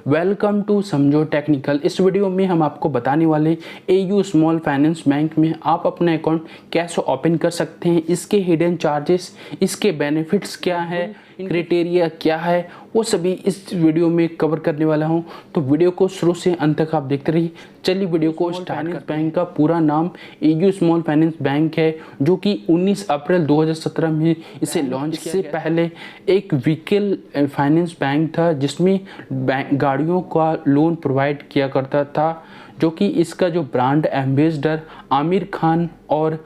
Welcome to समझो technical. इस video में हम आपको बताने वाले एयू स्मॉल फाइनेंस बैंक में आप अपना अकाउंट कैसे ओपन कर सकते हैं, इसके हिडन चार्जेस, इसके बेनिफिट्स क्या है, क्राइटेरिया क्या है, वो सभी इस वीडियो में कवर करने वाला हूं। तो वीडियो को शुरू से अंत तक आप देखते रहिए। चलिए वीडियो को स्टार्ट करते हैं। बैंक का पूरा नाम एयू स्मॉल फाइनेंस बैंक है, जो कि 19 अप्रैल 2017 में इसे लॉन्च किया। इससे पहले एक व्हीकल फाइनेंस बैंक था, जिसमें गाड़ियों का लोन प्रोवाइड किया करता था, जो कि इसका जो ब्रांड एम्बेसडर आमिर खान और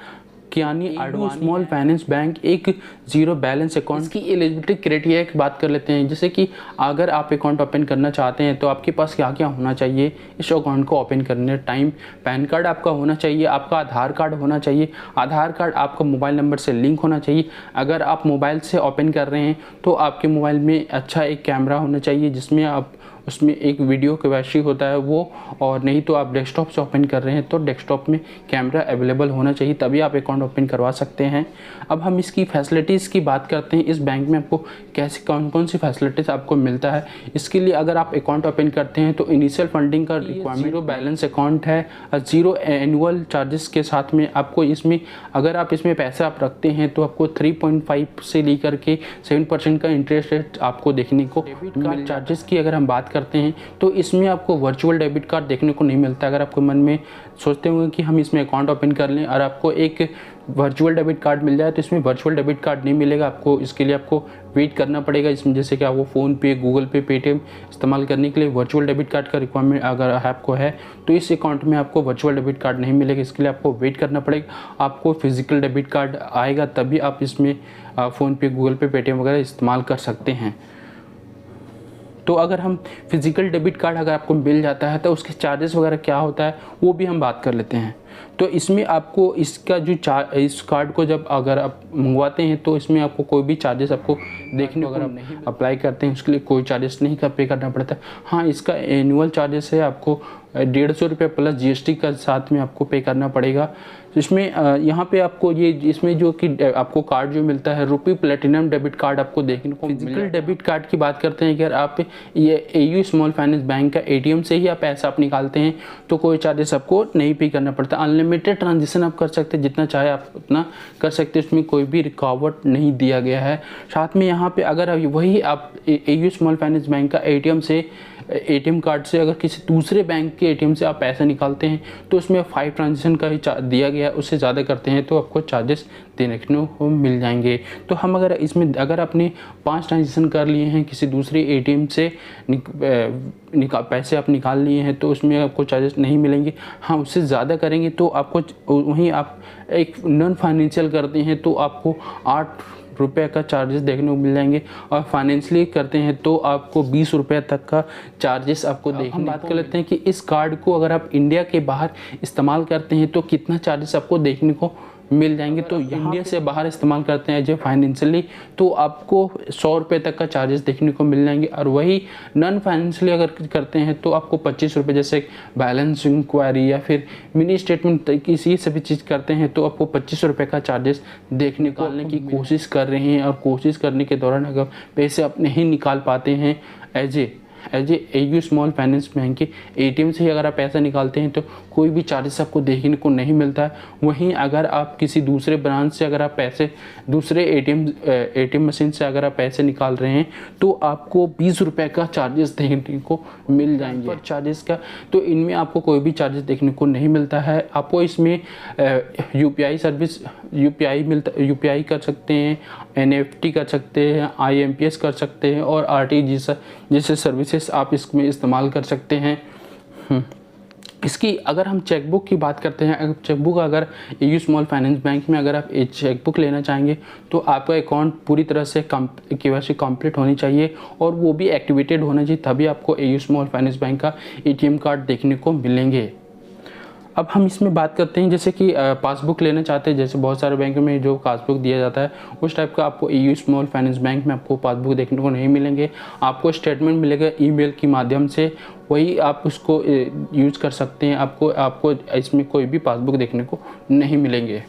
Kiara Advani. Small finance bank एक जीरो बैलेंस अकाउंट की एलिजिबिलिटी क्राइटेरिया की बात कर लेते हैं। जैसे कि अगर आप अकाउंट ओपन करना चाहते हैं तो आपके पास क्या क्या होना चाहिए इस अकाउंट को ओपन करने टाइम। पैन कार्ड आपका होना चाहिए, आपका आधार कार्ड होना चाहिए, आधार कार्ड आपका मोबाइल नंबर से लिंक होना चाहिए। अगर आप मोबाइल से ओपन कर रहे हैं तो आपके मोबाइल में अच्छा एक कैमरा होना चाहिए, जिसमें आप उसमें एक वीडियो कैपेसिटी होता है वो, और नहीं तो आप डेस्कटॉप से ओपन कर रहे हैं तो डेस्कटॉप में कैमरा अवेलेबल होना चाहिए, तभी आप अकाउंट ओपन करवा सकते हैं। अब हम इसकी फैसिलिटीज़ की बात करते हैं। इस बैंक में आपको कैसे कौन कौन सी फैसिलिटीज़ आपको मिलता है। इसके लिए अगर आप अकाउंट ओपन करते हैं तो इनिशियल फंडिंग का रिक्वायरमेंट, जीरो बैलेंस अकाउंट है, जीरो एनुअल चार्जेस के साथ में आपको इसमें, अगर आप इसमें पैसे आप रखते हैं तो आपको 3.5 से लेकर के 7% का इंटरेस्ट रेट आपको देखने को मिल। चार्जेस की अगर हम बात करते हैं तो इसमें आपको वर्चुअल डेबिट कार्ड देखने को नहीं मिलता। अगर आपके मन में सोचते होंगे कि हम इसमें अकाउंट ओपन कर लें और आपको एक वर्चुअल डेबिट कार्ड मिल जाए, तो इसमें वर्चुअल डेबिट कार्ड नहीं मिलेगा आपको। इसके लिए आपको वेट करना पड़ेगा। इसमें जैसे कि आपको फ़ोन पे, गूगल पे, पेटीएम इस्तेमाल करने के लिए वर्चुअल डेबिट कार्ड का रिक्वायरमेंट अगर आपको है तो इस अकाउंट में आपको वर्चुअल डेबिट कार्ड नहीं मिलेगा। इसके लिए आपको वेट करना पड़ेगा। आपको फिजिकल डेबिट कार्ड आएगा तभी आप इसमें फ़ोन पे, गूगल पे, पेटीएम वगैरह इस्तेमाल कर सकते हैं। तो अगर हम फिजिकल डेबिट कार्ड अगर आपको मिल जाता है तो उसके चार्जेस वगैरह क्या होता है वो भी हम बात कर लेते हैं। तो इसमें आपको इसका जो इस कार्ड को जब अगर आप मंगवाते हैं तो इसमें आपको कोई भी चार्जेस आपको देखने, अगर आप नहीं अप्लाई करते हैं उसके लिए कोई चार्जेस नहीं का पे करना पड़ता है। हाँ, इसका एनुअल चार्जेस है आपको 150 रुपये प्लस जीएसटी का साथ में आपको पे करना पड़ेगा। इसमें यहाँ पे आपको ये इसमें जो कि आपको कार्ड जो मिलता है रुपी प्लेटिनम डेबिट कार्ड आपको देखने को मिलेगा। फिजिकल डेबिट कार्ड की बात करते हैं कि अगर आप ये एयू स्मॉल फाइनेंस बैंक का एटीएम से ही आप पैसा आप निकालते हैं तो कोई चार्जेस आपको नहीं पे करना पड़ता। अनलिमिटेड ट्रांजेक्शन आप कर सकते हैं, जितना चाहे आप उतना कर सकते हैं, उसमें कोई भी रुकावट नहीं दिया गया है। साथ में यहाँ पे अगर वही आप एयू स्मॉल फाइनेंस बैंक का एटीएम कार्ड से अगर किसी दूसरे बैंक के एटीएम से आप पैसा निकालते हैं तो उसमें 5 ट्रांजेक्शन का ही दिया गया है, उससे ज़्यादा करते हैं तो आपको चार्जेस देखने को मिल जाएंगे। तो हम अगर इसमें अगर आपने 5 ट्रांजेक्शन कर लिए हैं किसी दूसरे एटीएम से पैसे आप निकाल लिए हैं तो उसमें आपको चार्जेस नहीं मिलेंगे। हाँ, उससे ज़्यादा करेंगे तो आपको वहीं आप एक नॉन फाइनेंशियल करते हैं तो आपको 8 रुपये का चार्जेस देखने को मिल जाएंगे, और फाइनेंशियली करते हैं तो आपको 20 रुपये तक का चार्जेस आपको देखने को। हम बात कर लेते हैं कि इस कार्ड को अगर आप इंडिया के बाहर इस्तेमाल करते हैं तो कितना चार्जेस आपको देखने को मिल जाएंगे। तो इंडिया से बाहर इस्तेमाल करते हैं जो फाइनेंशियली तो आपको 100 रुपये तक का चार्जेस देखने को मिल जाएंगे, और वही नॉन फाइनेंशियली अगर करते हैं तो आपको 25 रुपये, जैसे बैलेंस इंक्वायरी या फिर मिनी स्टेटमेंट किसी सभी चीज़ करते हैं तो आपको 25 रुपये का चार्जेस देखने को निकालने की कोशिश कर रहे हैं। और कोशिश करने के दौरान अगर पैसे आप नहीं निकाल पाते हैं as AU small finance bank के एटीएम से ही अगर आप पैसा निकालते हैं तो कोई भी चार्जेस आपको देखने को नहीं मिलता है। वहीं अगर आप किसी दूसरे ब्रांच से अगर आप पैसे दूसरे एटीएम मशीन से अगर आप पैसे निकाल रहे हैं तो आपको 20 रुपये का चार्जेस देखने को मिल जाएंगे। पर चार्जेस का तो इनमें आपको कोई भी चार्जेस देखने को नहीं मिलता है। आपको इसमें यूपीआई सर्विस यूपीआई कर सकते हैं, एनईएफटी कर सकते हैं, आईएमपीएस कर सकते हैं, और आरटीजीएस जैसे सर्विसेज आप इसमें इस्तेमाल कर सकते हैं। इसकी अगर हम चेकबुक की बात करते हैं, चेकबुक अगर एयू स्मॉल फाइनेंस बैंक में अगर आप एक चेकबुक लेना चाहेंगे तो आपका अकाउंट पूरी तरह से केवाईसी कंप्लीट होनी चाहिए और वो भी एक्टिवेटेड होना चाहिए, तभी आपको एयू स्मॉल फाइनेंस बैंक का एटीएम कार्ड देखने को मिलेंगे। अब हम इसमें बात करते हैं जैसे कि पासबुक लेना चाहते हैं, जैसे बहुत सारे बैंक में जो पासबुक दिया जाता है उस टाइप का आपको एयू स्मॉल फाइनेंस बैंक में आपको पासबुक देखने को नहीं मिलेंगे। आपको स्टेटमेंट मिलेगा ईमेल के माध्यम से, वही आप उसको यूज़ कर सकते हैं। आपको इसमें कोई भी पासबुक देखने को नहीं मिलेंगे।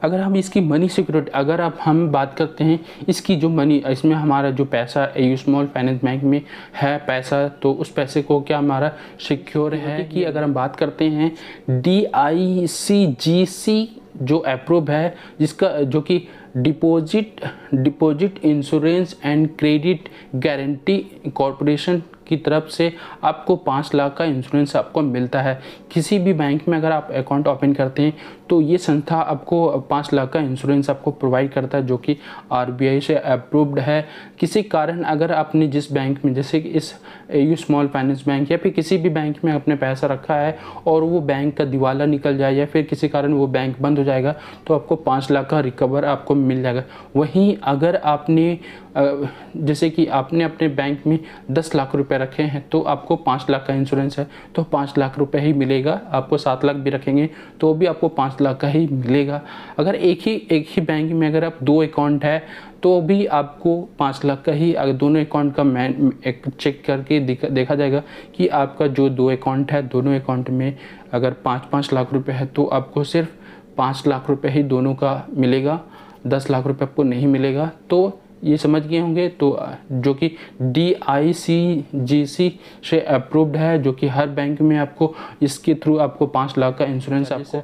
अगर हम इसकी मनी सिक्योरिटी अगर अब हम बात करते हैं इसकी जो मनी, इसमें हमारा जो पैसा AU स्मॉल फाइनेंस बैंक में है पैसा, तो उस पैसे को क्या हमारा सिक्योर है कि अगर हम बात करते हैं DICGC जो अप्रूव है, जिसका जो कि deposit insurance and credit guarantee corporation की तरफ से आपको 5 लाख का इंश्योरेंस आपको मिलता है। किसी भी बैंक में अगर आप अकाउंट ओपन करते हैं तो ये संस्था आपको 5 लाख का इंश्योरेंस आपको प्रोवाइड करता है, जो कि RBI से अप्रूव्ड है। किसी कारण अगर आपने जिस बैंक में, जैसे कि इस AU स्मॉल फाइनेंस बैंक या फिर किसी भी बैंक में अपने पैसा रखा है और वो बैंक का दिवाला निकल जाए या फिर किसी कारण वो बैंक बंद हो जाएगा, तो आपको 5 लाख का रिकवर आपको मिल जाएगा। वहीं अगर आपने जैसे कि आपने अपने बैंक में 10 लाख रुपए रखे हैं तो आपको 5 लाख का इंश्योरेंस है तो 5 लाख रुपए ही मिलेगा। आपको 7 लाख भी रखेंगे तो भी आपको 5 लाख का ही मिलेगा। अगर एक ही बैंक में अगर आप 2 अकाउंट है तो भी आपको 5 लाख का ही, अगर दोनों अकाउंट का एक चेक करके देखा जाएगा कि आपका जो 2 अकाउंट है, दोनों अकाउंट में अगर 5-5 लाख रुपए है तो आपको सिर्फ 5 लाख रुपए ही दोनों का मिलेगा, 10 लाख रुपए आपको नहीं मिलेगा। तो ये समझ गए होंगे। तो जो कि DICGC से अप्रूव्ड है, जो कि हर बैंक में आपको इसके थ्रू आपको 5 लाख का इंश्योरेंस आपको।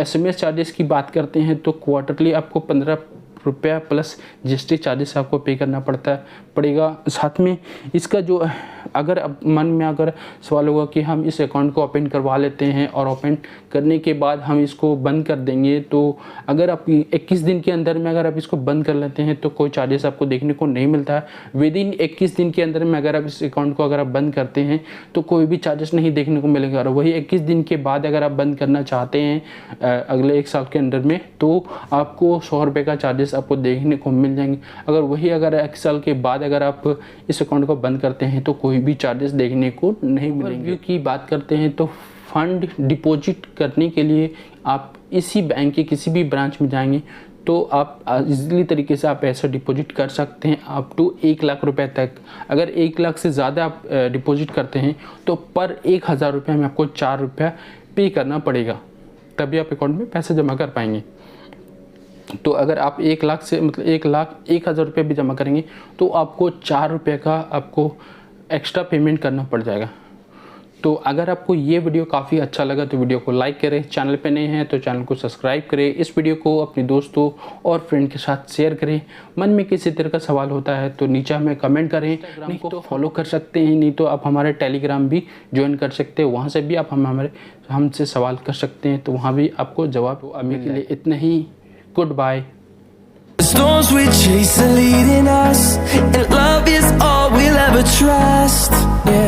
SMS चार्जेस की बात करते हैं तो क्वार्टरली आपको 15 रुपया प्लस GST चार्जेस आपको पे करना पड़ेगा। साथ में इसका जो अगर मन में अगर सवाल होगा कि हम इस अकाउंट को ओपन करवा लेते हैं और ओपन करने के बाद हम इसको बंद कर देंगे, तो अगर आप 21 दिन के अंदर में अगर आप इसको बंद कर लेते हैं तो कोई चार्जेस आपको देखने को नहीं मिलता है। विदिन 21 दिन के अंदर में अगर आप इस अकाउंट को अगर आप बंद करते हैं तो कोई भी चार्जेस नहीं देखने को मिलेगा। और वही 21 दिन के बाद अगर आप बंद करना चाहते हैं अगले 1 साल के अंदर में, तो आपको 100 रुपये का चार्जेस आपको देखने को मिल जाएंगे। अगर 1 साल के बाद अगर आप इस अकाउंट को बंद करते हैं तो कोई भी चार्जेस देखने को नहीं मिलेंगे। की बात करते हैं तो फंड डिपॉजिट करने के लिए आप इसी बैंक के किसी भी ब्रांच में जाएंगे तो आप इजीली तरीके से आप पैसा डिपॉजिट कर सकते हैं अप टू 1 लाख रुपए तक। अगर 1 लाख से ज़्यादा आप डिपॉजिट करते हैं तो पर 1000 रुपये में आपको 4 रुपया पे करना पड़ेगा, तभी आप अकाउंट में पैसे जमा कर पाएंगे। तो अगर आप 1 लाख से मतलब 1,00,000 रुपये भी जमा करेंगे तो आपको 4 रुपये का आपको एक्स्ट्रा पेमेंट करना पड़ जाएगा। तो अगर आपको ये वीडियो काफ़ी अच्छा लगा तो वीडियो को लाइक करें, चैनल पे नए हैं तो चैनल को सब्सक्राइब करें, इस वीडियो को अपने दोस्तों और फ्रेंड के साथ शेयर करें। मन में किसी तरह का सवाल होता है तो नीचे हमें कमेंट करें, नहीं तो फॉलो कर सकते हैं, नहीं तो आप हमारे टेलीग्राम भी ज्वाइन कर सकते हैं, वहाँ से भी आप हमसे सवाल कर सकते हैं, तो वहाँ भी आपको जवाब। अभी के लिए इतना ही, good bye. The storms we chase are leading us, and love is all we'll ever trust. Yeah.